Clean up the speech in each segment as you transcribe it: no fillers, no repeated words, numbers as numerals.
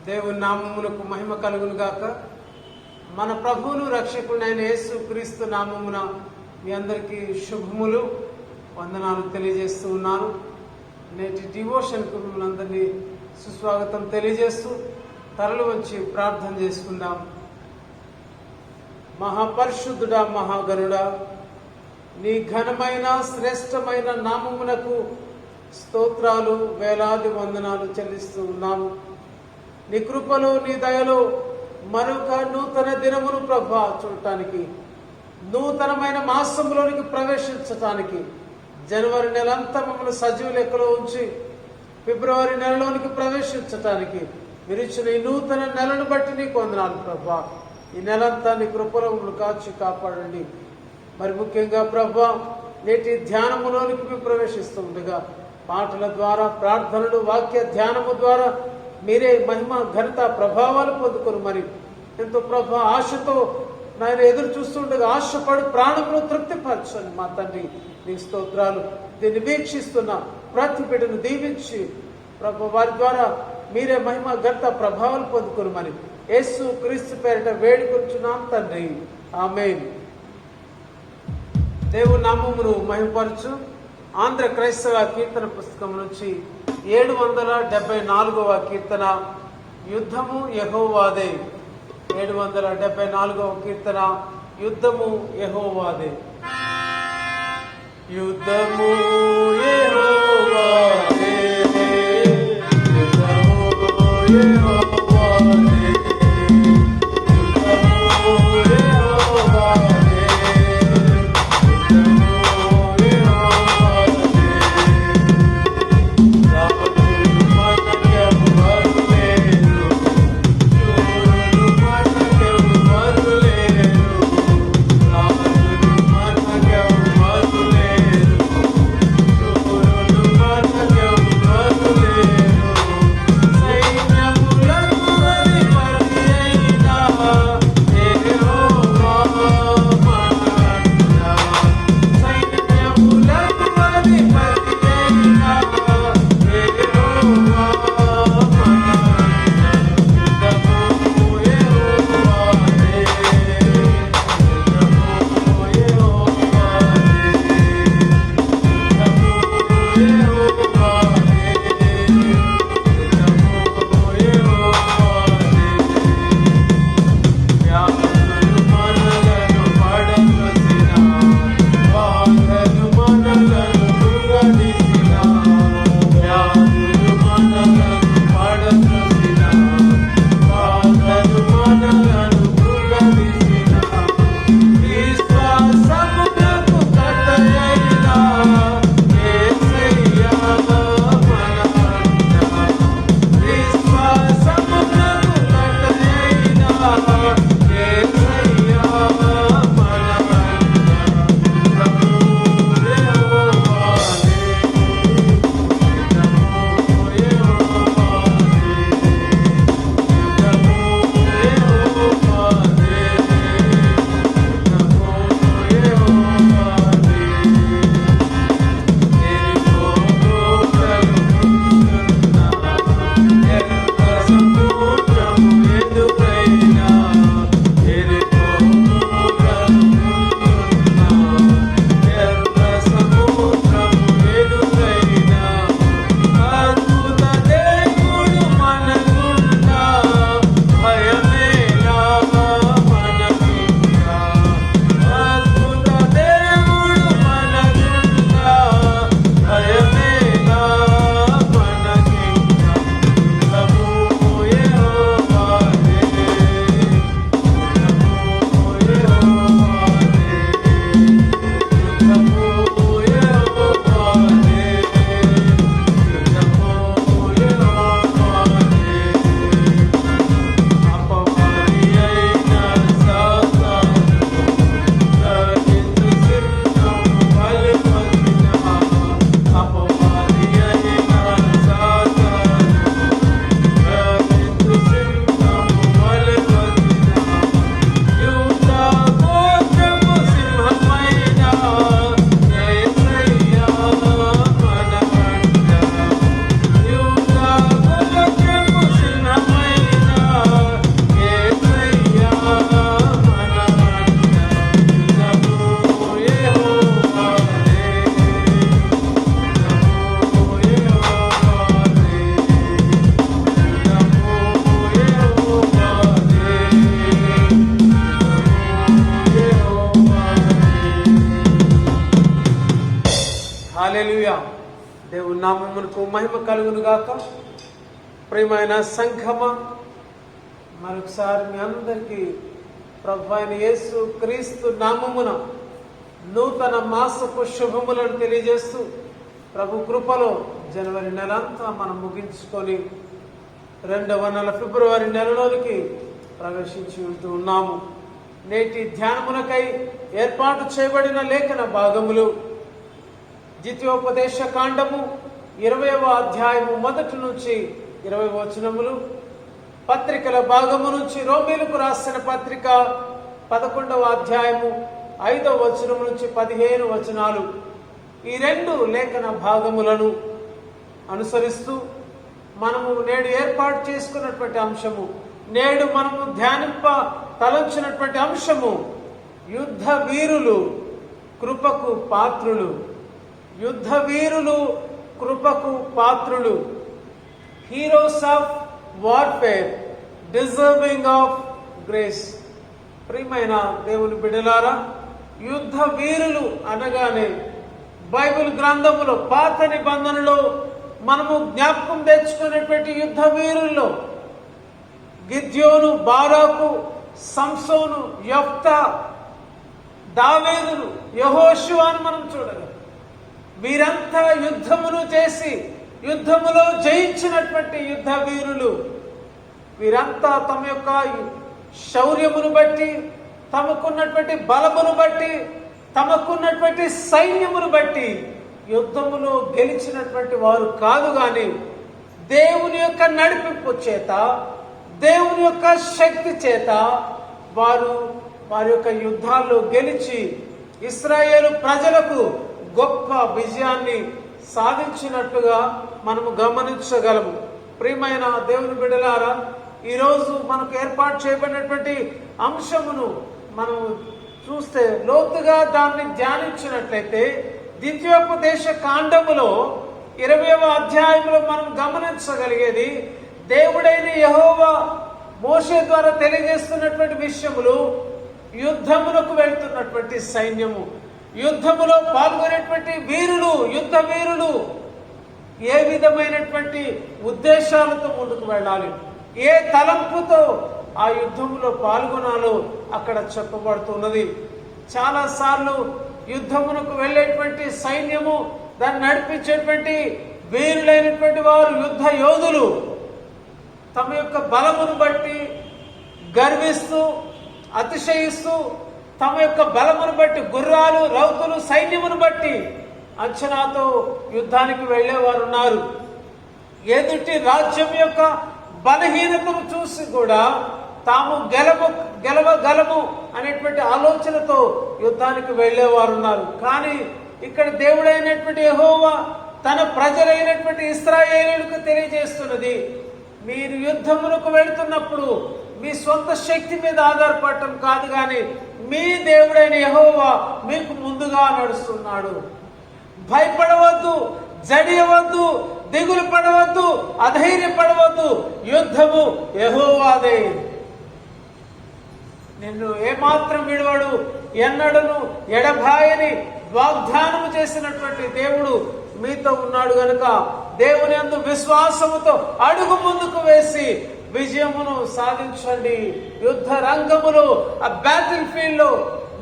దేవుని నామమునకు మహిమ కలుగును గాక. మన ప్రభువును రక్షకుడైన యేసు క్రీస్తు నామమున మీ అందరికీ శుభములు, వందనాలు తెలియజేస్తూ ఉన్నాను. నేటి డివోషన్కు మిమ్మల్ని అందరినీ సుస్వాగతం తెలియజేస్తూ తరలి వచ్చి ప్రార్థన చేసుకుందాం. మహాపరిశుద్ధుడా, మహాగరుడా, నీ ఘనమైన శ్రేష్టమైన నామమునకు స్తోత్రాలు, వేలాది వందనాలు చెల్లిస్తూ ఉన్నాము. నీ కృపలో, నీ దయలో మరొక నూతన దినమును ప్రభా చూడటానికి, నూతనమైన మాసంలోనికి ప్రవేశించటానికి, జనవరి నెలంతా మమ్మల్ని సజీవ లెక్కలో ఉంచి ఫిబ్రవరి నెలలోనికి ప్రవేశించటానికి మీరు ఇచ్చిన ఈ నూతన నెలను బట్టి నీకు వందనాలు ప్రభా. ఈ నెలంతా నీ కృపలో మమ్మల్ని కాచి కాపాడండి. మరి ముఖ్యంగా ప్రభా, నేటి ధ్యానములోనికి మేము ప్రవేశిస్తూ ఉండగా పాటల ద్వారా, ప్రార్థనలు, వాక్య ధ్యానము ద్వారా మీరే మహిమ, ఘనత, ప్రభావాలు పొందుకొని మరి ఎంతో ప్రభా ఆశతో నాయన ఎదురు చూస్తుండగా ఆశపడి ప్రాణమును తృప్తిపరచండి మా తండ్రి. నీ స్తోత్రాలు. దీన్ని వీక్షిస్తున్న ప్రతి బిడ్డను దీవించి ప్రభు వారి ద్వారా మీరే మహిమ, ఘనత, ప్రభావాలు పొందుకొని మరి యేసు క్రీస్తు పేరిట వేడుకొంచున్నాం తండ్రి, ఆమేన్. దేవుని నామమును మహిమపరచు. ఆంధ్ర క్రైస్తవ కీర్తన పుస్తకం నుంచి 774వ కీర్తన, యుద్ధము యెహోవాదే. 774వ కీర్తన, యుద్ధము యెహోవాదే. యుద్ధము యెహోవాదే, యుద్ధము యెహోవాదే, Yo దేవుని నామమునకు మహిమ కలుగును గాక. ప్రియమైన సంఘమ, మరొకసారి మీ అందరికీ ప్రభు అయిన యేసు క్రీస్తు నామమున నూతన మాసపు శుభములను తెలియజేస్తూ, ప్రభు కృపలో జనవరి నెలంతా మనం ముగించుకొని 2వ నెల ఫిబ్రవరి నెలలోనికి ప్రవేశించి ఉంటూ ఉన్నాము. నేటి ధ్యానమునకై ఏర్పాటు చేయబడిన లేఖన భాగములు ద్వితీయోపదేశ కాండము 20వ అధ్యాయము 1 నుంచి 20 వచనములు, పత్రికల భాగము నుంచి రోమీలకు రాసిన పత్రిక 11వ అధ్యాయము 5వ వచనం నుంచి 15 వచనాలు. ఈ 2 లేఖన భాగములను అనుసరిస్తూ మనము నేడు ఏర్పాటు చేసుకున్నటువంటి అంశము, నేడు మనము ధ్యానింప తలంచినటువంటి అంశము, యుద్ధ వీరులు కృపకు పాత్రులు. యుద్ధ వీరులు కృపకు పాత్రులు. Heroes of warfare deserving of grace. ప్రియమైన దేవుని బిడ్డలారా, యుద్ధ వీరులు అనగానే బైబిల్ గ్రంథములో పాత నిబంధనలో మనము జ్ఞాపకం తెచ్చుకునేటువంటి యుద్ధ వీరుల్లో గిద్యోను, బారాకు, సంసోను, యెఫ్తా, దావీదును, యెహోషువను మనం చూడగలం. వీరంతా యుద్ధమును చేసి యుద్ధములో జయించినటువంటి యుద్ధ వీరులు. వీరంతా తమ యొక్క శౌర్యమును బట్టి, తమకున్నటువంటి బలమును బట్టి, తమకున్నటువంటి సైన్యమును బట్టి యుద్ధములో గెలిచినటువంటి వారు కాదు, కానీ దేవుని యొక్క నడిపింపు చేత, దేవుని యొక్క శక్తి చేత వారి యొక్క యుద్ధాల్లో గెలిచి ఇశ్రాయేలు ప్రజలకు గొప్ప విజయాన్ని సాధించినట్టుగా మనము గమనించగలము. ప్రియమైన దేవుని బిడ్డలారా, ఈరోజు మనకు ఏర్పాటు చేయబడినటువంటి అంశమును మనం చూస్తే, లోతుగా దాన్ని ధ్యానించినట్లయితే ద్వితీయోపదేశ కాండములో 20వ అధ్యాయంలో మనం గమనించగలిగేది, దేవుడైన యెహోవా మోషే ద్వారా తెలియజేస్తున్నటువంటి విషయములు, యుద్ధములకు వెళ్తున్నటువంటి సైన్యము, యుద్ధములో పాల్గొనేటువంటి వీరులు, యుద్ధ వీరులు ఏ విధమైనటువంటి ఉద్దేశాలతో ముందుకు వెళ్ళాలి, ఏ తలంపుతో ఆ యుద్ధములో పాల్గొనాలో అక్కడ చెప్పబడుతున్నది. చాలాసార్లు యుద్ధమునకు వెళ్ళేటువంటి సైన్యము, దాన్ని నడిపించేటువంటి వీరులైనటువంటి వారు, యుద్ధ యోధులు తమ యొక్క బలమును బట్టి గర్విస్తూ, అతిశయిస్తూ, తమ యొక్క బలమును బట్టి గుర్రాలు, రౌతులు, సైన్యమును బట్టి అంచనాతో యుద్ధానికి వెళ్ళేవారు ఉన్నారు. ఎదుటి రాజ్యం యొక్క బలహీనతను చూసి కూడా తాము గెలవగలము అనేటువంటి ఆలోచనతో యుద్ధానికి వెళ్ళేవారు ఉన్నారు. కానీ ఇక్కడ దేవుడైనటువంటి యెహోవా తన ప్రజలైనటువంటి ఇశ్రాయేలులకు తెలియజేస్తున్నది, మీరు యుద్ధములకు వెళ్తున్నప్పుడు మీ సొంత శక్తి మీద ఆధారపడటం కాదు, కానీ మీ దేవుడైన యెహోవా మీకు ముందుగా నడుస్తున్నాడు. భయపడవద్దు, జడియవద్దు, దిగులు పడవద్దు, అధైర్యపడవద్దు. యుద్ధము యెహోవాదే. నిన్ను ఏమాత్రం విడువడు, ఎన్నడను ఎడబాయని వాగ్దానము చేసినటువంటి దేవుడు మీతో ఉన్నాడు గనుక దేవుని యందు విశ్వాసముతో అడుగు ముందుకు వేసి విజయమును సాధించండి. యుద్ధ రంగములో, ఆ బ్యాటిల్ ఫీల్డ్ లో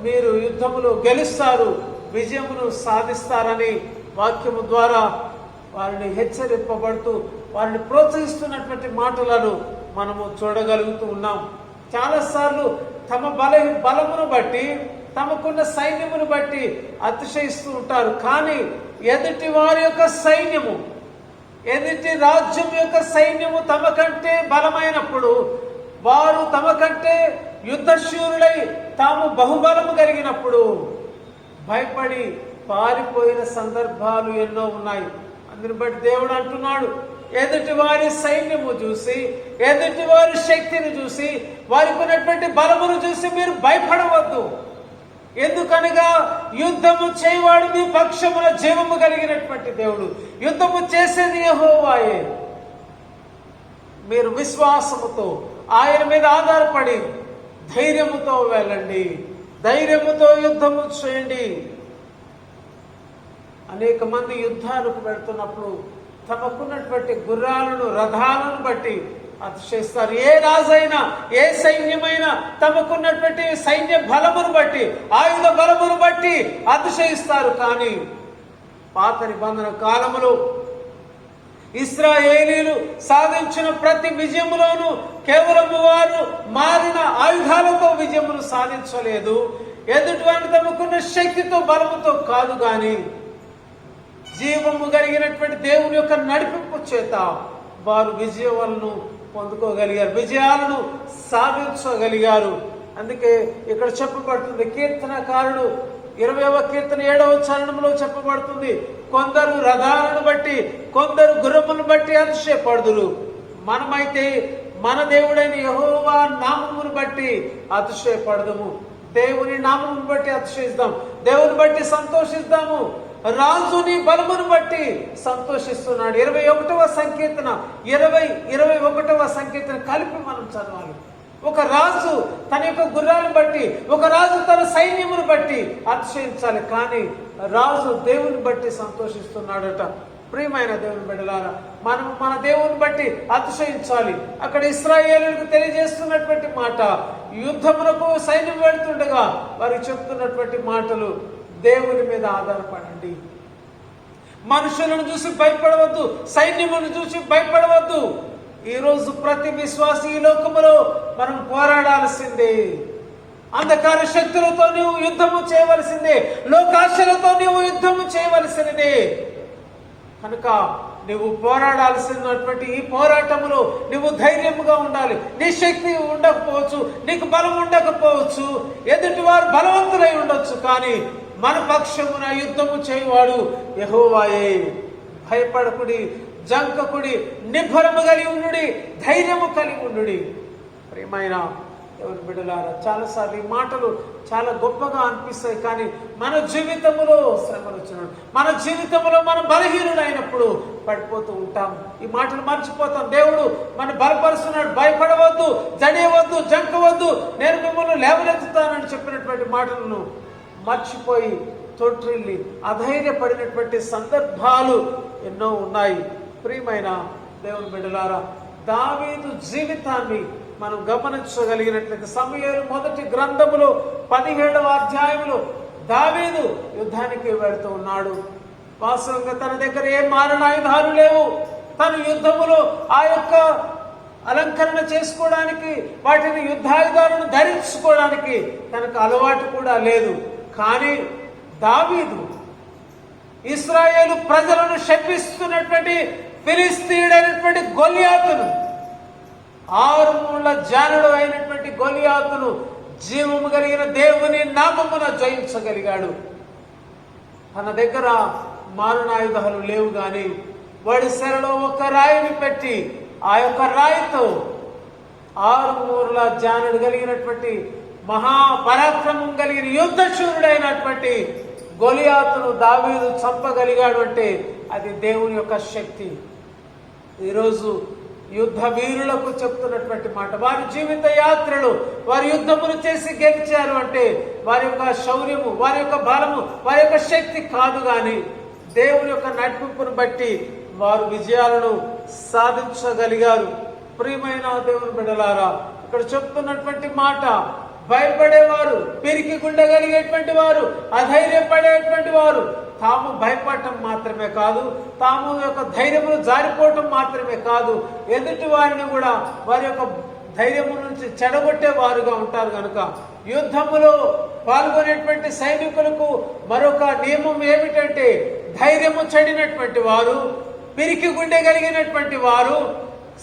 మీరు యుద్ధములో గెలుస్తారు, విజయమును సాధిస్తారని వాక్యము ద్వారా వారిని హెచ్చరింపబడుతూ, వారిని ప్రోత్సహిస్తున్నటువంటి మాటలను మనము చూడగలుగుతూ ఉన్నాం. చాలాసార్లు తమ బలమును బట్టి, తమకున్న సైన్యమును బట్టి అతిశయిస్తూ ఉంటారు. కానీ ఎదుటి వారి యొక్క సైన్యము, ఎదుటి రాజ్యం యొక్క సైన్యము తమ కంటే బలమైనప్పుడు, వారు తమ కంటే యుద్ధశూరులై తాము బహుబలము కలిగినప్పుడు భయపడి పారిపోయిన సందర్భాలు ఎన్నో ఉన్నాయి. అందుని బట్టి దేవుడు అంటున్నాడు, ఎదుటి వారి సైన్యము చూసి, ఎదుటి వారి శక్తిని చూసి, వారికి ఉన్నటువంటి బలమును చూసి మీరు భయపడవద్దు. ఎందుకనగా యుద్ధము చేయవాడు మీ పక్షమున జీవము కలిగినటువంటి దేవుడు. యుద్ధము చేసేది యెహోవాయే. మీరు విశ్వాసముతో ఆయన మీద ఆధారపడి ధైర్యముతో వెళ్ళండి, ధైర్యముతో యుద్ధము చేయండి అనేక మంది యుద్ధాలకు వెళ్తున్నప్పుడు తమకున్నటువంటి గుర్రాలను, రథాలను బట్టి అతిశయిస్తారు. ఏ రాజైనా, ఏ సైన్యమైనా తమకున్నటువంటి సైన్య బలమును బట్టి, ఆయుధ బలమును బట్టి అతిశయిస్తారు. కానీ పాత నిబంధన కాలములో ఇశ్రాయేలీలు సాధించిన ప్రతి విజయములోనూ కేవలం వారు మారిన ఆయుధాలతో విజయమును సాధించలేదు. ఎదుటివారిని తమకున్న శక్తితో, బలముతో కాదు, గాని జీవము కలిగినటువంటి దేవుని యొక్క నడిపింపు చేత వారు విజయాలను పొందుకోగలిగారు, విజయాలను సాధించగలిగారు. అందుకే ఇక్కడ చెప్పబడుతుంది, కీర్తనకారుడు 20వ కీర్తన 7వ చరణంలో చెప్పబడుతుంది, కొందరు రథాలను బట్టి, కొందరు గుర్రములను బట్టి అతిశయపడుదురు. మనమైతే మన దేవుడైన యెహోవా నామమును బట్టి అతిశయపడదుము. దేవుని నామమును బట్టి అతిశయిద్దాం, దేవుని బట్టి సంతోషిద్దాము. రాజుని బలమును బట్టి సంతోషిస్తున్నాడు. 21వ సంకీర్తన 21వ సంకీర్తన కలిపి మనం చదవాలి. ఒక రాజు తన యొక్క గుర్రాలను బట్టి, ఒక రాజు తన సైన్యమును బట్టి అతిశయించాలి, కానీ రాజు దేవుని బట్టి సంతోషిస్తున్నాడట. ప్రియమైన దేవుని బిడ్డలారా, మనం మన దేవుని బట్టి అతిశయించాలి. అక్కడ ఇశ్రాయేలులకు తెలియజేస్తున్నటువంటి మాట, యుద్ధమునకు సైన్యం వెళ్తుండగా వారు చెప్తున్నటువంటి మాటలు, దేవుని మీద ఆధారపడండి, మనుషులను చూసి భయపడవద్దు, సైన్యమును చూసి భయపడవద్దు. ఈరోజు ప్రతి విశ్వాసి ఈ లోకములో మనం పోరాడాల్సిందే. అంధకార శక్తులతో నీవు యుద్ధము చేయవలసిందే, లోకాశలతో నీవు యుద్ధము చేయవలసినదే. కనుక నువ్వు పోరాడాల్సినటువంటి ఈ పోరాటములో నువ్వు ధైర్యముగా ఉండాలి. నీ శక్తి ఉండకపోవచ్చు, నీకు బలం ఉండకపోవచ్చు, ఎదుటి వారు బలవంతులై ఉండొచ్చు, కానీ మన పక్షమున యుద్ధము చేయువాడు యెహోవాయే. భయపడకుడి, జంకకుడి, నిబ్బరము కలిగి ఉండుడి, ధైర్యము కలిగి ఉండుడి. ప్రియమైన దేవుని బిడ్డలారా, చాలాసార్లు ఈ మాటలు చాలా గొప్పగా అనిపిస్తాయి, కానీ మన జీవితంలో శ్రమలు వచ్చినాడు, మన జీవితంలో మనం బలహీనుడైనప్పుడు పడిపోతూ ఉంటాం. ఈ మాటలు మర్చిపోతాం. దేవుడు మన బలపరుస్తున్నాడు. భయపడవద్దు, జడియవద్దు, జంకవద్దు, నేను మిమ్మల్ని లేవనెత్తుతానని చెప్పినటువంటి మాటలను మర్చిపోయి తొట్టిల్లి అధైర్యపడినటువంటి సందర్భాలు ఎన్నో ఉన్నాయి. ప్రియమైన దేవుని బిడ్డలారా, దావీదు జీవితాన్ని మనం గమనించగలిగినట్లయితే సమూయేలు మొదటి గ్రంథములో 17వ అధ్యాయంలో దావీదు యుద్ధానికి వెళుతూ ఉన్నాడు. వాస్తవంగా తన దగ్గర ఏ మారణాయుధాలు లేవు. తను యుద్ధములో ఆ యొక్క అలంకరణ చేసుకోవడానికి, వాటిని యుద్ధాయుధాలను ధరించుకోవడానికి తనకు అలవాటు కూడా లేదు. కానీ దావీదు ఇశ్రాయేలు ప్రజలను శపిస్తున్నటువంటి ఫిలిస్తీయుడైనటువంటి గొలియాతును, 6 మూళ్ళ జానుడు అయినటువంటి గొలియాతును జీవము కలిగిన దేవుని నామమున జయించగలిగాడు. తన దగ్గర మారణాయుధాలు లేవు, కానీ వాడి సెరలో ఒక రాయిని పెట్టి ఆ యొక్క రాయితో 6 మూర్ల జానుడు కలిగినటువంటి మహాపరాక్రమం కలిగిన యుద్ధశూరుడైనటువంటి గొలియాతును దావీదు చంపగలిగాడు. అంటే అది దేవుని యొక్క శక్తి. ఈరోజు యుద్ధ వీరులకు చెప్తున్నటువంటి మాట, వారి జీవిత యాత్రలు, వారి యుద్ధములు చేసి గెలిచారు అంటే వారి యొక్క శౌర్యము, వారి యొక్క బలము, వారి యొక్క శక్తి కాదు, కానీ దేవుని యొక్క నడిపింపును బట్టి వారు విజయాలను సాధించగలిగారు. ప్రియమైన దేవుని బిడ్డలారా, ఇక్కడ చెప్తున్నటువంటి మాట, భయపడేవారు, పిరికి గుండెగలిగేటువంటి వారు, అధైర్యపడేటువంటి వారు తాము భయపడటం మాత్రమే కాదు, తాము యొక్క ధైర్యమును జారిపోవటం మాత్రమే కాదు, ఎదుటి వారిని కూడా వారి యొక్క ధైర్యము నుంచి చెడగొట్టే వారుగా ఉంటారు. కనుక యుద్ధములో పాల్గొనేటువంటి సైనికులకు మరొక నియమం ఏమిటంటే, ధైర్యము చెడినటువంటి వారు, పిరికి గుండె కలిగినటువంటి వారు,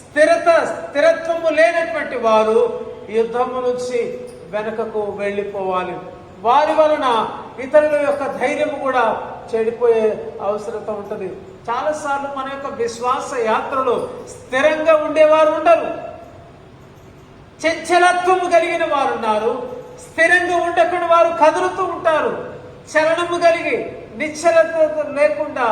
స్థిరత్వము లేనటువంటి వారు యుద్ధము నుంచి వెనుకకు వెళ్ళిపోవాలి. వారి వలన ఇతరుల యొక్క ధైర్యం కూడా చెడిపోయే అవసరత ఉంటుంది. చాలాసార్లు మన యొక్క విశ్వాస యాత్రలో స్థిరంగా ఉండేవారు ఉండరు, చంచలత్వము కలిగిన వారు ఉన్నారు. స్థిరంగా ఉండకుండా వారు కదులుతూ ఉంటారు. చలనము కలిగి నిశ్చలత లేకుండా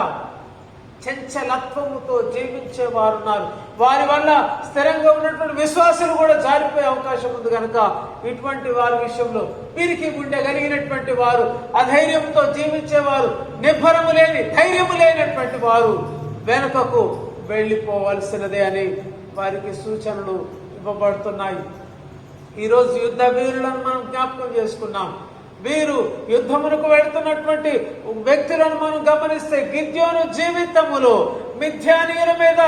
చంచలత్వముతో జీవించే వారు ఉన్నారు. వారి వల్ల స్థిరంగా ఉన్నటువంటి విశ్వాసులు కూడా జారిపోయే అవకాశం ఉంది కనుక ఇటువంటి వారి విషయంలో వీరికి గుండె కలిగినటువంటి వారు, అధైర్యంతో జీవించేవారు, నిబ్బరము లేని ధైర్యము లేనటువంటి వారు వెనుకకు వెళ్ళిపోవలసినదే అని వారికి సూచనలు ఇవ్వబడుతున్నాయి. ఈరోజు యుద్ధ వీరులను మనం జ్ఞాపకం చేసుకున్నాం. వీరు యుద్ధమునకు వెళుతున్నటువంటి వ్యక్తులను మనం గమనిస్తే గిద్యోను జీవితములో మిథ్యానీయుల మీద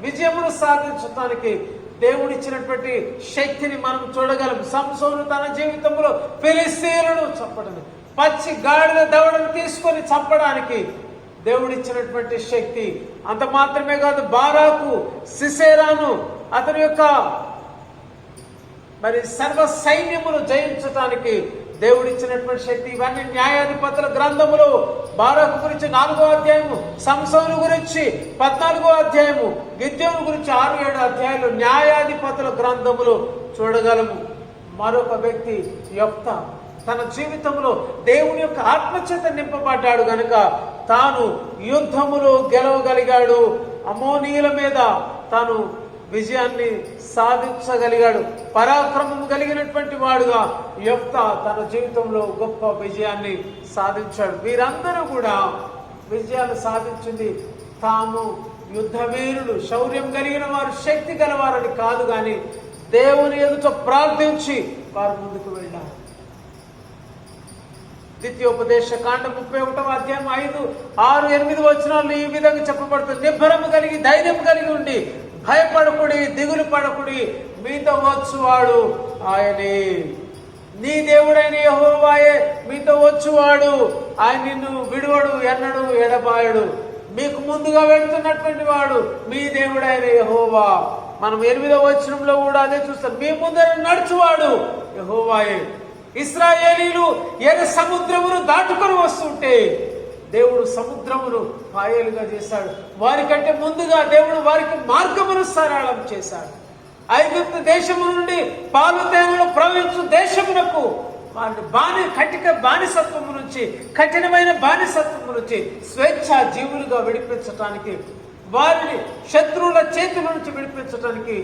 విజయమును సాధించడానికి దేవుడిచ్చినటువంటి శక్తిని మనం చూడగలం. సంసోను తన జీవితంలో ఫిలిస్తీయులను చంపడం, పచ్చి గాడిద దవడను తీసుకొని చంపడానికి దేవుడిచ్చినటువంటి శక్తి. అంత మాత్రమే కాదు, బారాకు, సిసేరాను అతని యొక్క సర్వ సైన్యమును జయించడానికి దేవుడిచ్చినటువంటి శక్తి. ఇవన్నీ న్యాయాధిపతుల గ్రంథములో బారాకు గురించి 4వ అధ్యాయము, సంసోను గురించి 14వ అధ్యాయము, గిద్యోను గురించి 6-7 అధ్యాయాలు న్యాయాధిపతుల గ్రంథములో చూడగలము. మరొక వ్యక్తి యెఫ్తా తన జీవితంలో దేవుని యొక్క ఆత్మచేత నింపబడ్డాడు గనుక తాను యుద్ధములో గెలవగలిగాడు. అమోనీయుల మీద తాను విజయాన్ని సాధించగలిగాడు. పరాక్రమం కలిగినటువంటి వాడుగా యెఫ్తా తన జీవితంలో గొప్ప విజయాన్ని సాధించాడు. వీరందరూ కూడా విజయాలు సాధించింది తాము యుద్ధ వీరులు, శౌర్యం కలిగిన వారు, శక్తి గలవారని కాదు, కానీ దేవుని ఎదుట ప్రార్థించి వారు ముందుకు వెళ్ళారు. ద్వితీయోపదేశ కాండం 31వ అధ్యాయం 5, 6, 8 వచనాలు ఈ విధంగా చెప్పబడుతుంది. నిబ్బరము కలిగి ధైర్యం కలిగి ఉండి భయపడకుడి, దిగులు పడకుడి, మీతో వచ్చువాడు ఆయనే. నీ దేవుడైన యెహోవాయే మీతో వచ్చువాడు. ఆయన నిన్ను విడువడు, ఎన్నడు ఎడబాయడు. మీకు ముందుగా వెళ్తున్నటువంటి వాడు మీ దేవుడైన యెహోవా. మనం 8వ వచనంలో కూడా అదే చూస్తాం. మీ ముందర నడుచువాడు యెహోవాయే. ఇశ్రాయేలీలు ఎర్ర సముద్రమును దాటుకొని వస్తుంటే దేవుడు సముద్రమును పాయలుగా చేశాడు. వారికంటే ముందుగా దేవుడు వారికి మార్గమును సరళం చేశాడు. ఐగుప్తు దేశము నుండి పాలు తేనెలు ప్రవహించు దేశమునకు వారిని బానిసత్వము నుంచి, కఠినమైన బానిసత్వము నుంచి స్వేచ్ఛ జీవులుగా విడిపించటానికి, వారిని శత్రువుల చేతుల నుంచి విడిపించటానికి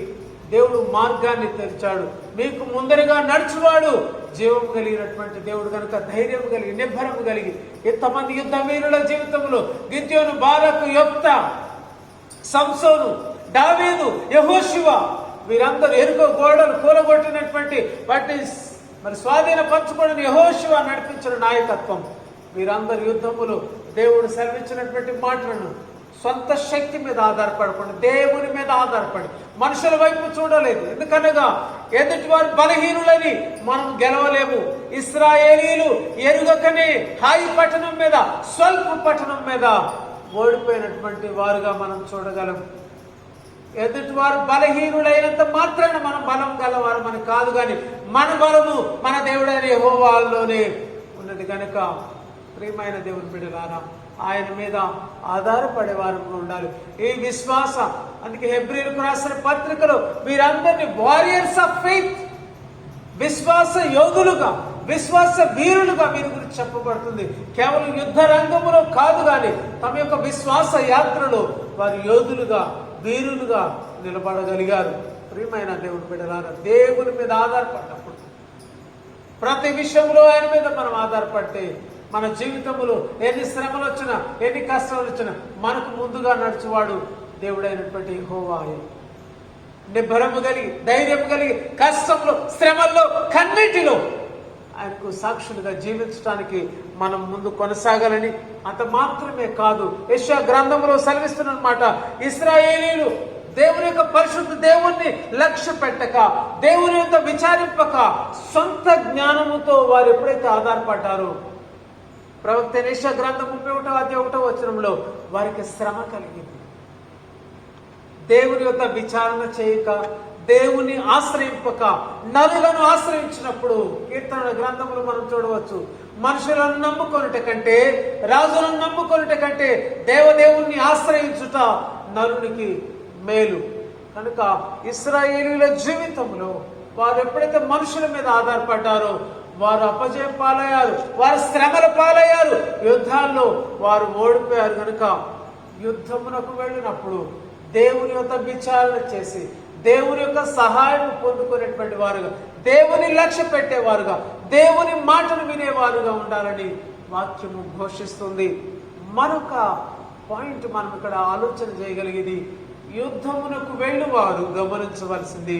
దేవుడు మార్గాన్ని తెరిచాడు. మీకు ముందరగా నడుచువాడు జీవం కలిగినటువంటి దేవుడు కనుక ధైర్యం కలిగి, నిబ్బరము కలిగి ఎంతమంది యుద్ధ వీరుల జీవితంలో గిద్యోను, బారాకు, యెఫ్తా, సంసోను, దావీదు, యెహోషువ వీరందరూ ఎరుకో గోడలు కూలగొట్టినటువంటి వాటిని స్వాధీన పంచుకోవడానికి యెహోషువ నడిపించిన నాయకత్వం. వీరందరూ యుద్ధములు దేవుడు సెలవిచ్చినటువంటి మాటలను సొంత శక్తి మీద ఆధారపడకుండా దేవుని మీద ఆధారపడి మనుషుల వైపు చూడలేదు. ఎందుకనగా ఎదుటి వారు బలహీనులని మనం గెలవలేము. ఇశ్రాయేలీలు ఎరుగకనే హాయి పట్టణం మీద, స్వల్ప పట్టణం మీద ఓడిపోయినటువంటి వారుగా మనం చూడగలం. ఎదుటి వారు బలహీనులైనంత మాత్రాన మనం బలం గలవారు మనకు కాదు, కానీ మన బలము మన దేవుడైన యెహోవాలోనే ఉన్నది కనుక ప్రియమైన దేవుని బిడ్డలారా, ఆయన మీద ఆధారపడే వారు ఉండాలి. ఈ విశ్వాస, అందుకే హెబ్రీయులకు రాసిన పత్రికలో వీరందరినీ వారియర్స్ ఆఫ్ ఫెయిత్, విశ్వాస యోధులుగా, విశ్వాస వీరులుగా వీరి గురించి చెప్పబడుతుంది. కేవలం యుద్ధ రంగంలో కాదు, కానీ తమ యొక్క విశ్వాస యాత్రలో వారు యోధులుగా, వీరులుగా నిలబడగలిగారు. ప్రియమైన దేవుని బిడ్డలారా, దేవుని మీద ఆధారపడినప్పుడు, ప్రతి విషయంలో ఆయన మీద మనం ఆధారపడితే మన జీవితంలో ఎన్ని శ్రమలు వచ్చినా, ఎన్ని కష్టాలు వచ్చినా మనకు ముందుగా నడుచువాడు దేవుడైనటువంటి యెహోవాయే. నిబ్బరము కలిగి, ధైర్యం కలిగి, కష్టంలో, శ్రమల్లో, కన్నిటిలో ఆయనకు సాక్షులుగా జీవించడానికి మనం ముందు కొనసాగాలని. అంత మాత్రమే కాదు, యెషయా గ్రంథంలో సెలవిస్తున్నమాట, ఇశ్రాయేలీలు దేవుని యొక్క పరిశుద్ధ దేవుణ్ణి లక్ష్య పెట్టక, దేవుని యొక్క విచారింపక, సొంత జ్ఞానముతో వారు ఎప్పుడైతే ఆధారపడ్డారో, ప్రవక్త యెషయా గ్రంథం 31వ అధ్యాయం 1వ వచనంలో వారికి శ్రమ కలిగింది. దేవుని యొక్క విచారణ చేయక, దేవుని ఆశ్రయింపక, నరులను ఆశ్రయించినప్పుడు, కీర్తనల గ్రంథములు మనం చూడవచ్చు, మనుషులను నమ్ముకొనుట కంటే, రాజులను నమ్ముకొనుట కంటే దేవదేవుణ్ణి ఆశ్రయించుట నరునికి మేలు. కనుక ఇశ్రాయేలీయుల జీవితంలో వారు ఎప్పుడైతే మనుషుల మీద ఆధారపడ్డారో వారు అపజయం పాలయ్యారు, వారు శ్రమల పాలయ్యారు, యుద్ధాల్లో వారు ఓడిపోయారు. కనుక యుద్ధమునకు వెళ్ళినప్పుడు దేవుని యొక్క విచారణ చేసి దేవుని యొక్క సహాయం పొందుకునేటువంటి వారుగా, దేవుని లక్ష్య పెట్టేవారుగా, దేవుని మాటలు వినేవారుగా ఉండాలని వాక్యము ఘోషిస్తుంది. మరొక పాయింట్ మనం ఇక్కడ ఆలోచన చేయగలిగేది, యుద్ధమునకు వెళ్ళువారు గమనించవలసింది,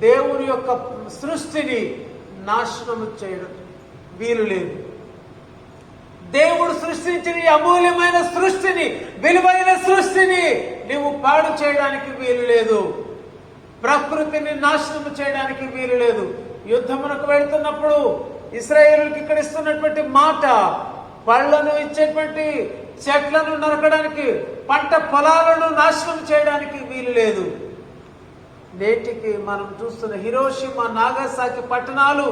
దేవుని యొక్క సృష్టిని నాశనము చేయడం వీలు లేదు. దేవుడు సృష్టించిన ఈ అమూల్యమైన సృష్టిని, విలువైన సృష్టిని నీవు పాడు చేయడానికి వీలు లేదు. ప్రకృతిని నాశనం చేయడానికి వీలు లేదు. యుద్ధమునకు వెళ్తున్నప్పుడు ఇశ్రాయేలుకి ఇక్కడ ఇస్తున్నటువంటి మాట, పళ్ళను ఇచ్చేటువంటి చెట్లను నరకడానికి, పంట పొలాలను నాశనం చేయడానికి వీలు లేదు. నేటికి మనం చూస్తున్న హిరోషిమా, నాగసాకి పట్టణాలు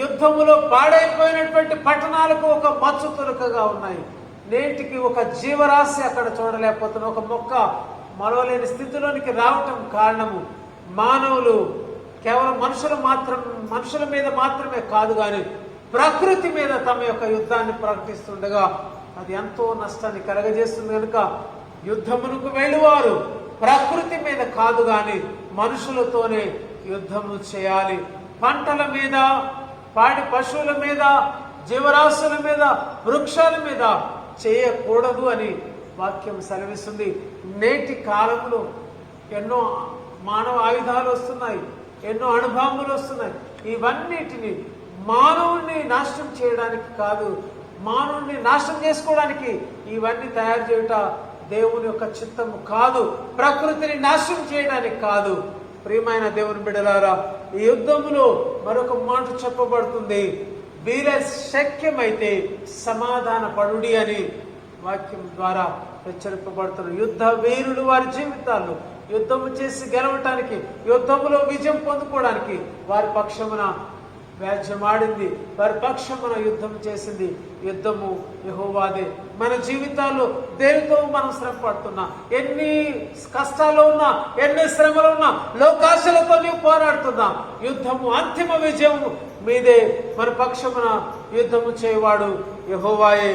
యుద్ధములో పాడైపోయినటువంటి పట్టణాలకు ఒక మచ్చు తునకగా ఉన్నాయి. నేటికి ఒక జీవరాశి అక్కడ చూడలేకపోతున్న, ఒక మొక్క మరవలేని స్థితిలోనికి రావటం కారణము మానవులు కేవలం మనుషుల మీద మాత్రమే కాదు కానీ ప్రకృతి మీద తమ యొక్క యుద్ధాన్ని ప్రకటిస్తుండగా అది ఎంతో నష్టాన్ని కలగజేస్తుంది. కనుక యుద్ధమునకు వెళ్ళువారు ప్రకృతి మీద కాదు కానీ మనుషులతోనే యుద్ధము చేయాలి. పంటల మీద, పాడి పశువుల మీద, జీవరాశుల మీద, వృక్షాల మీద చేయకూడదు అని వాక్యం సెలవిస్తుంది. నేటి కాలంలో ఎన్నో మానవ ఆయుధాలు వస్తున్నాయి, ఎన్నో అణుబాంబులు వస్తున్నాయి. ఇవన్నిటిని మానవుణ్ణి నాశనం చేయడానికి కాదు, మానవుణ్ణి నాశనం చేసుకోవడానికి ఇవన్నీ తయారు చేయుట దేవుని యొక్క చిత్తము కాదు, ప్రకృతిని నాశనం చేయడానికి కాదు. ప్రియమైన దేవుని బిడ్డలారా, ఈ యుద్ధములో మరొక మాట చెప్పబడుతుంది, వీర శక్యమైతే సమాధాన పడుడి అని వాక్యం ద్వారా హెచ్చరింపబడుతున్న యుద్ధ వీరులు వారి జీవితాల్లో యుద్ధము చేసి గెలవటానికి, యుద్ధములో విజయం పొందుకోవడానికి వారి పక్షమున వ్యాజ్యమాడింది, వారి పక్షమున యుద్ధం చేసింది. యుద్ధము యెహోవాదే. మన జీవితాల్లో దేనితో మనం శ్రమ పడుతున్నా, ఎన్ని కష్టాలు ఉన్నా, ఎన్ని శ్రమలు ఉన్నా, లోకాశలతో నీవు పోరాడుతున్నా, యుద్ధము అంతిమ విజయం మీదే. మన పక్షమున యుద్ధము చేయవాడు యెహోవాయే.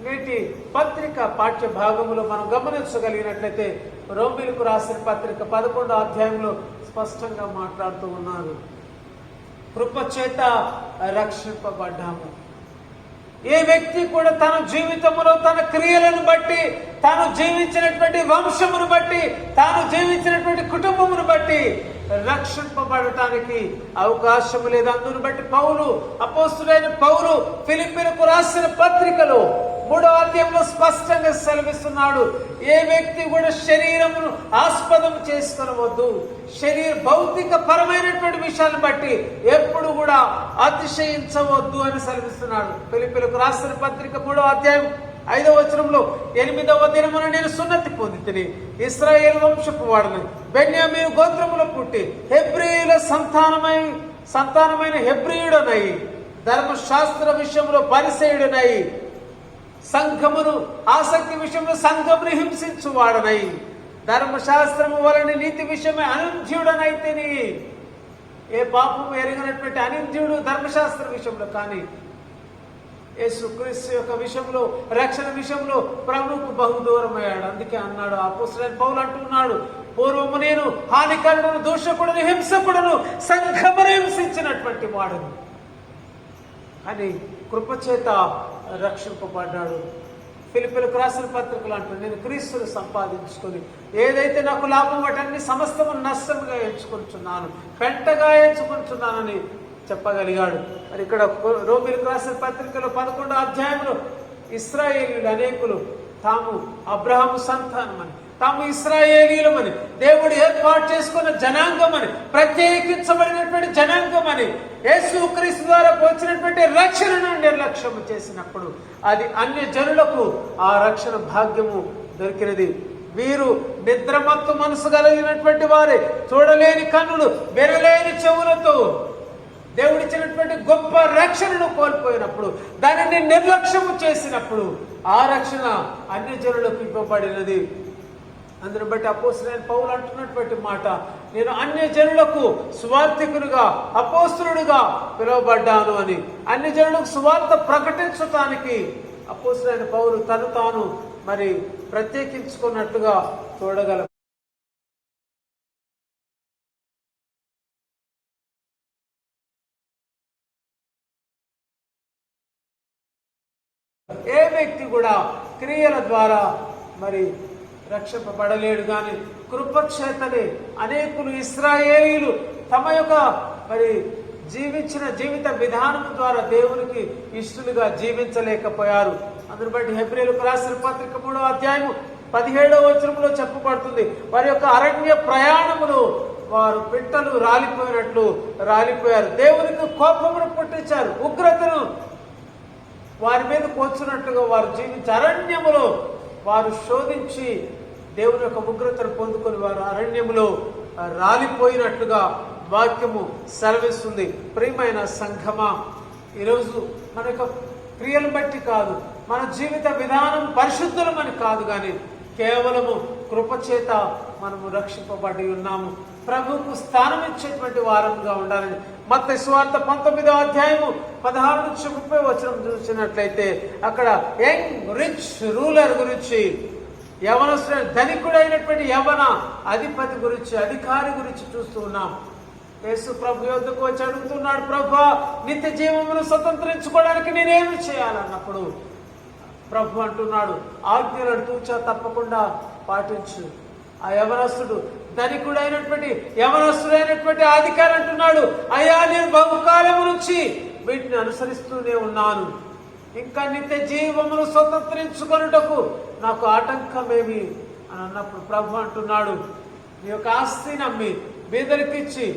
నేటి పత్రిక పాఠ్య భాగంలో మనం గమనించగలిగినట్లయితే రోమీయులకు రాసిన పత్రిక 11వ అధ్యాయంలో స్పష్టంగా మాట్లాడుతూ ఉన్నారు, కృపచేత రక్షింపబడ్డాము. ఏ వ్యక్తి కూడా తన జీవితంలో తన క్రియలను బట్టి, తాను జీవించినటువంటి వంశమును బట్టి, తాను జీవించినటువంటి కుటుంబమును బట్టి రక్షింపబడటానికి అవకాశం లేదు. అందును బట్టి పౌలు, అపోస్తులైన పౌలు ఫిలిప్పీలకు రాసిన పత్రికలో 3వ అధ్యాయంలో స్పష్టంగా సెలవిస్తున్నాడు, ఏ వ్యక్తి కూడా శరీరమును ఆస్పదం చేసుకొనవద్దు. భౌతిక పరమైనటువంటి విషయాలను బట్టి ఎప్పుడు కూడా అతిశయించవద్దు అని సెలవిస్తున్నాడు. ఫిలిప్పీలకు రాసిన పత్రిక 3వ అధ్యాయం 5వ వచనంలో, 8వ దినమున నేను సున్నతి పొందితిని, ఇశ్రాయేలు వంశపు వాడను, బెన్యామీను గోత్రములో పుట్టి హెబ్రీయుల సంతానమైన హెబ్రీయుడనై, ధర్మశాస్త్ర విషయంలో పరిసయుడనై, సంఘమును ఆసక్తి విషయంలో సంఘమును హింసించువాడనై, ధర్మశాస్త్రము వలన నీతి విషయమే అనింద్యుడనైతేని. ఏ పాపము ఎరిగినటువంటి అనింద్యుడు ధర్మశాస్త్ర విషయంలో, కానీ యేసుక్రీస్తు యొక్క విషయంలో, రక్షణ విషయంలో ప్రభువుకు బహుదూరమయ్యాడు. అందుకే అన్నాడు అపోస్తలుడైన పౌలు అంటున్నాడు, పూర్వము నేను హానికరుడును, దూషకుడును, హింసకుడును, సంఘమును హింసించినటువంటి వాడును, అని కృపచేత రక్షింపబడ్డాడు. ఫిలిప్పీలకు రాసిన పత్రికలు అంటూ, నేను క్రీస్తును సంపాదించుకొని ఏదైతే నాకు లాభం వాటన్ని సమస్తము నష్టముగా ఎంచుకుంటున్నాను, పెంటగా ఎంచుకుంటున్నానని చెప్పగలిగాడు. మరి ఇక్కడ రోమీయులకు రాసిన పత్రికలో 11వ అధ్యాయంలో ఇశ్రాయేలీయులు అనేకులు తాము అబ్రహాము సంతానమని, తాము ఇశ్రాయేలీయులమని, దేవుడు ఏర్పాటు చేసుకున్న జనాంగమని, ప్రత్యేకించబడినటువంటి జనాంగమని, యేసుక్రీస్తు ద్వారా వచ్చినటువంటి రక్షణను నిర్లక్ష్యం చేసినప్పుడు అది అన్య జనులకు ఆ రక్షణ భాగ్యము దొరికినది. వీరు నిద్రమత్తు మనసు కలిగినటువంటి వారే, చూడలేని కన్నులు, వినలేని చెవులతో దేవుడిచ్చినటువంటి గొప్ప రక్షణను కోల్పోయినప్పుడు, దానిని నిర్లక్ష్యము చేసినప్పుడు ఆ రక్షణ అన్య జనులకు ఇవ్వబడినది. అందుని బట్టి అపోస్తలుడైన పౌలు అంటున్నటువంటి మాట, నేను అన్య జనులకు సువార్థికునిగా, అపోస్తలుడిగా పిలువబడ్డాను అని. అన్య జనులకు సువార్త ప్రకటించటానికి అపోస్తలుడైన పౌలు తను తాను మరి ప్రత్యేకించుకున్నట్లుగా చూడగలం. ఏ వ్యక్తి కూడా క్రియల ద్వారా మరి రక్షింపబడలేడు, కానీ కృపచేతనే అనేకులు ఇశ్రాయేలీయులు తమ యొక్క మరి జీవించిన జీవిత విధానం ద్వారా దేవునికి ఇష్టలుగా జీవించలేకపోయారు. అందుని బట్టి హెబ్రీయులకు రాసిన పత్రిక 3వ అధ్యాయము 17వ వచనంలో చెప్పబడుతుంది, వారి యొక్క అరణ్య ప్రయాణములు వారు పిట్టలు రాలిపోయినట్లు రాలిపోయారు. దేవునికి కోపమును పుట్టించారు, ఉగ్రతను వారి మీద కూర్చున్నట్లుగా వారు జీవించి అరణ్యములో వారు శోధించి దేవుని యొక్క ఉగ్రతను పొందుకొని వారు అరణ్యములో రాలిపోయినట్లుగా వాక్యము సెలవిస్తుంది. ప్రియమైన సంఘమా, ఈరోజు మన యొక్క క్రియలు బట్టి కాదు, మన జీవిత విధానం పరిశుద్ధులమని కాదు, కానీ కేవలము కృపచేత మనము రక్షింపబడి ఉన్నాము. ప్రభువుకు స్థానం ఇచ్చేటువంటి వారంగా ఉండాలని మత్తయి సువార్త 19వ అధ్యాయము 16 నుంచి 30 వచనం చూసినట్లయితే అక్కడ యంగ్ రిచ్ రూలర్ గురించి, యవనస్తుడైన ధనికుడైనటువంటి యవన అధిపతి గురించి, అధికారి గురించి చూస్తూ ఉన్నాం. యేసు ప్రభు యొద్దకు వచ్చి అడుగుతున్నాడు, ప్రభువా నిత్య జీవమును స్వతంత్రించుకోవడానికి నేనేమి చేయాలన్నప్పుడు ప్రభు అంటున్నాడు, ఆజ్ఞలను తూచా తప్పకుండా పాటించు. ఆ యవనస్తుడు యవనస్తుడైనటువంటి అధికారి అంటున్నాడు, అయ్యా నేను బహుకాలము నుంచి వీటిని అనుసరిస్తూనే ఉన్నాను, ఇంకా నిత్య జీవమును స్వతంత్రించుకొనుటకు నాకు ఆటంకమేమి అని అన్నప్పుడు ప్రభు అంటున్నాడు, నీ యొక్క ఆస్తిని అమ్మి బీదరికిచ్చి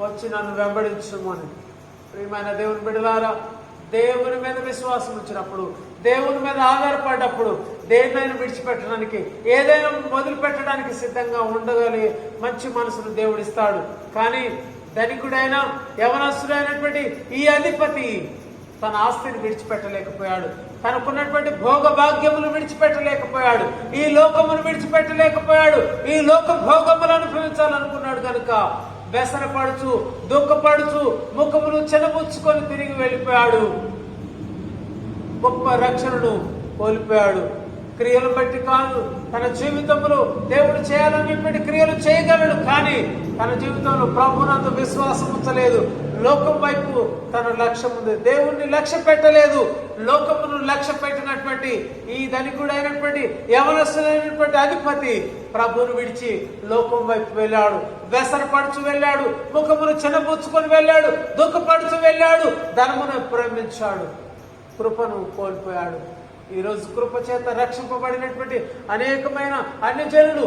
వచ్చి నన్ను వెంబడించుము అని. ప్రియమైన దేవుని బిడ్డలారా, దేవుని మీద విశ్వాసం వచ్చినప్పుడు, దేవుని మీద ఆధారపడ్డప్పుడు దేన్నైనా విడిచిపెట్టడానికి, ఏదైనా మొదలు పెట్టడానికి సిద్ధంగా ఉండగలిగే మంచి మనసును దేవుడిస్తాడు. కానీ ధనికుడైన యవనస్తుడైనటువంటి ఈ అధిపతి తన ఆస్తిని విడిచిపెట్టలేకపోయాడు, తనకున్నటువంటి భోగ భాగ్యములు విడిచిపెట్టలేకపోయాడు, ఈ లోకమును విడిచిపెట్టలేకపోయాడు, ఈ లోక భోగములు అనుభవించాలనుకున్నాడు కనుక బెసరపడుచు దుఃఖపడుచు ముఖమును చెనబుచ్చుకొని తిరిగి వెళ్ళిపోయాడు. గొప్ప రక్షణను కోల్పోయాడు. క్రియలు బట్టి కాదు, తన జీవితంలో దేవుడు చేయాలనేటువంటి క్రియలు చేయగలడు, కానీ తన జీవితంలో ప్రభునందు విశ్వాసం ఉంచలేదు. లోకం వైపు తన లక్ష్యం ఉంది, దేవుణ్ణి లక్ష్య పెట్టలేదు. లోకమును లక్ష్య పెట్టినటువంటి ఈ ధనికుడైనటువంటి యవనస్తుడైనటువంటి అధిపతి ప్రభువును విడిచి లోకం వైపు వెళ్ళాడు, వ్యసనపడుచు వెళ్ళాడు, ముఖమును చిన్నబుచ్చుకొని వెళ్ళాడు, దుఃఖపడుచు వెళ్ళాడు, ధనమును ప్రేమించాడు, కృపను కోల్పోయాడు. ఈరోజు కృప చేత రక్షింపబడినటువంటి అనేకమైన అన్యజనులు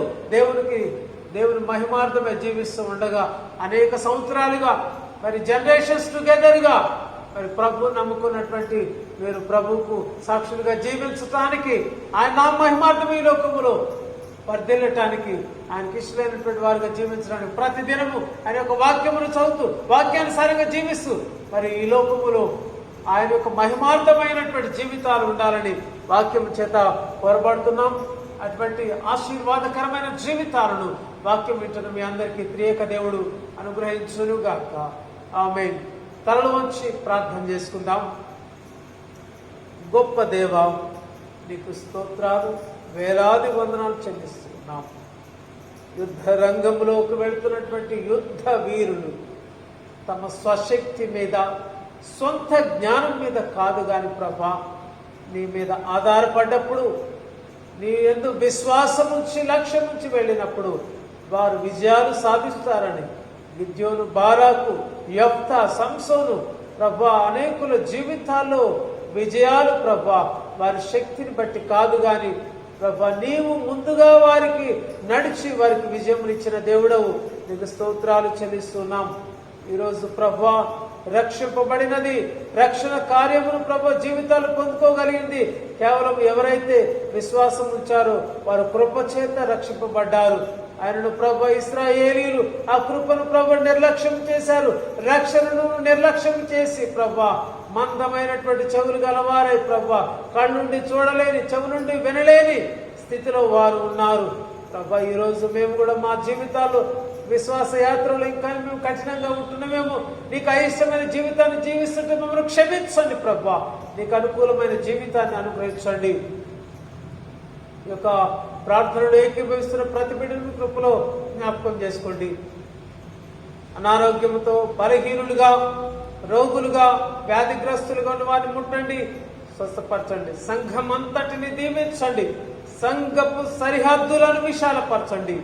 దేవుని మహిమార్థమే జీవిస్తూ ఉండగా అనేక సంవత్సరాలుగా మరి జనరేషన్స్ టుగెదర్గా మరి ప్రభువు నమ్ముకున్నటువంటి మీరు ప్రభువుకు సాక్షులుగా జీవించటానికి, ఆయన నా మహిమార్థం ఈ లోకములో వర్ధిల్లటానికి, ఆయనకి ఇష్టమైనటువంటి వారుగా జీవించడానికి ప్రతిదినము ఆయన యొక్క వాక్యమును చదువుతూ వాక్యానుసారంగా జీవిస్తూ మరి ఈ లోకములో ఆయన యొక్క మహిమార్థమైనటువంటి జీవితాలు ఉండాలని వాక్యం చేత కోరబడుతున్నాం. అటువంటి ఆశీర్వాదకరమైన జీవితాలను వాక్యం వింటున్న మీ అందరికీ త్రియేక దేవుడు అనుగ్రహించునుగాక. ఆమేన్. తలలు వంచి ప్రార్థన చేసుకుందాం. గొప్ప దేవా, నీకు స్తోత్రాలు, వేలాది వందనాలు చెల్లిస్తున్నాం. యుద్ధ రంగంలోకి వెళుతున్నటువంటి యుద్ధ వీరులు తమ స్వశక్తి మీద, సొంత జ్ఞానం మీద కాదు కానీ ప్రభా, నీ మీద ఆధారపడ్డప్పుడు, నీ యందు విశ్వాసం ఉంచి లక్ష్యం నుంచి వెళ్ళినప్పుడు వారు విజయాలు సాధిస్తారని గిద్యోను, బారాకు, యెఫ్తా, సంసోను ప్రభా అనేకుల జీవితాల్లో విజయాలు ప్రభా వారి శక్తిని బట్టి కాదు కానీ ప్రభా నీవు ముందుగా వారికి నడిచి వారికి విజయమునిచ్చిన దేవుడవు, నీకు స్తోత్రాలు చెల్లిస్తున్నాం. ఈరోజు ప్రభా రక్షింపబడినది, రక్షణ కార్యమును ప్రభు జీవితాలు పొందుకోగలిగింది కేవలం ఎవరైతే విశ్వాసం ఉంచారో వారు కృప చేత రక్షింపబడ్డారు. ఆయనను ప్రభు ఇశ్రాయేలీయులు ఆ కృపను ప్రభు నిర్లక్ష్యం చేశారు, రక్షణను నిర్లక్ష్యం చేసి ప్రభు మందమైనటువంటి చెవులు గలవారై ప్రభు కళ్ళుండి చూడలేని, చెవు నుండి వినలేని స్థితిలో వారు ఉన్నారు. ప్రభా ఈరోజు మేము కూడా మా జీవితాల్లో విశ్వాస యాత్రలో ఇంకా మేము కఠినంగా ఉంటున్నామేమో, నీకు అయిష్టమైన జీవితాన్ని జీవిస్తుంటే మమ్మల్ని క్షమించండి ప్రభా, నీకు అనుకూలమైన జీవితాన్ని అనుగ్రహించండి. ఈ యొక్క ప్రార్థనలు ఏకీభవిస్తున్న ప్రతి బిడ్డను కృపలో జ్ఞాపకం చేసుకోండి. అనారోగ్యంతో బలహీనులుగా, రోగులుగా, వ్యాధిగ్రస్తులుగా ఉన్న వారిని ముట్టండి, స్వస్థపరచండి. సంఘం అంతటిని దీవించండి. సంఘపు సరిహద్దులను విశాలపరచండి.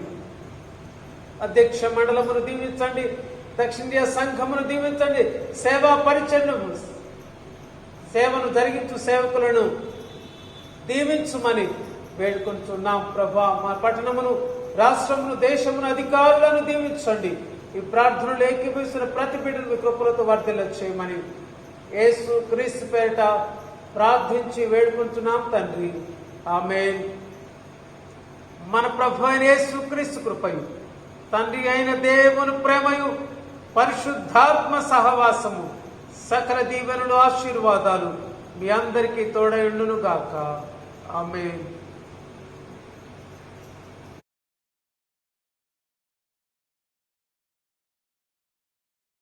అధ్యక్ష మండలమును దీవించండి. దక్షిణ ఇండియా సంఘమును దీవించండి. సేవా పరిచర్యను, సేవను జరిగించు సేవకులను దీవించుమని వేడుకుంటున్నాం ప్రభా. మా పట్టణమును, రాష్ట్రమును, దేశమును, అధికారులను దీవించండి. ఈ ప్రార్థనలు ఏకీభవిస్తున్న ప్రతి బిడ్డను మీ కృపలతో వర్ధిల్ల చేయమని యేసు క్రీస్తు పేరిట ప్రార్థించి వేడుకుంటున్నాం తండ్రి. ఆమేన్. మన ప్రభు అయిన యేసు క్రీస్తు కృపయు, తండ్రి అయిన దేవుని ప్రేమయు, పరిశుద్ధాత్మ సహవాసము, సకల దీవెనలు, ఆశీర్వాదాలు మీ అందరికీ తోడయుండును గాక. ఆమేన్.